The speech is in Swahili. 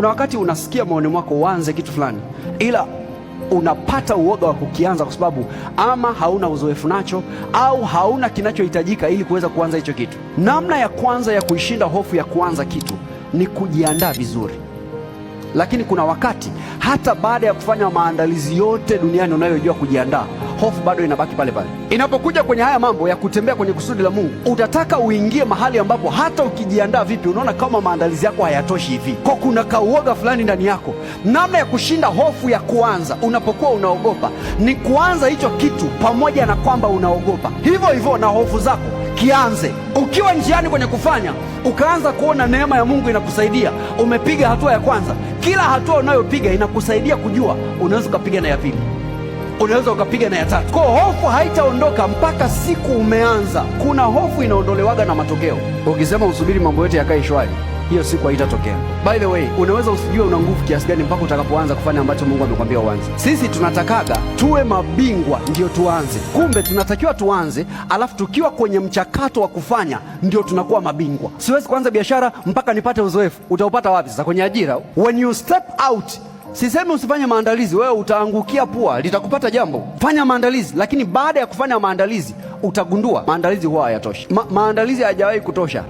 Kuna wakati unasikia moyoni mwako uanze kitu fulani, ila unapata uoga wa kukianza kwa sababu ama hauna uzoefu nacho au hauna kinachohitajika ili kuweza kuanza hicho kitu. Namna ya kwanza ya kuishinda hofu ya kuanza kitu ni kujiandaa vizuri. Lakini kuna wakati hata baada ya kufanya maandalizi yote duniani unayojua kujiandaa, hofu bado inabaki pale pale. Inapokuja kwenye haya mambo ya kutembea kwenye kusudi la Mungu, utataka uingie mahali ambapo hata ukijiandaa vipi, unaona kama maandalizi yako hayatoshi hivi, kwa kuna kauoga fulani ndani yako. Namna ya kushinda hofu ya kuanza unapokuwa unaogopa ni kuanza hicho kitu pamoja na kwamba unaogopa. Hivyo hivyo na hofu zako, kianze ukiwa njiani kwenye kufanya, ukaanza kuona neema ya Mungu inakusaidia. Umepiga hatua ya kwanza, kila hatua unayopiga inakusaidia kujua unaweza ukapiga na ya pili, unaweza ukapiga na ya tatu. Kwa hofu haitaondoka mpaka siku umeanza. Kuna hofu inaondolewaga na matokeo. Ukisema usubiri mambo yote yakae shwari, hiyo siku haitatokea. By the way, unaweza usijue una nguvu kiasi gani mpaka utakapoanza kufanya ambacho Mungu amekwambia uanze. Sisi tunatakaga tuwe mabingwa ndio tuanze. Kumbe tunatakiwa tuanze, alafu tukiwa kwenye mchakato wa kufanya ndio tunakuwa mabingwa. Siwezi kuanza biashara mpaka nipate uzoefu. Utaupata wapi sasa? Kwenye ajira. When you step out, sisemi usifanye maandalizi, wewe utaangukia pua, litakupata jambo. Fanya maandalizi, lakini baada ya kufanya maandalizi utagundua maandalizi huwa hayatoshi. Maandalizi hayajawahi kutosha.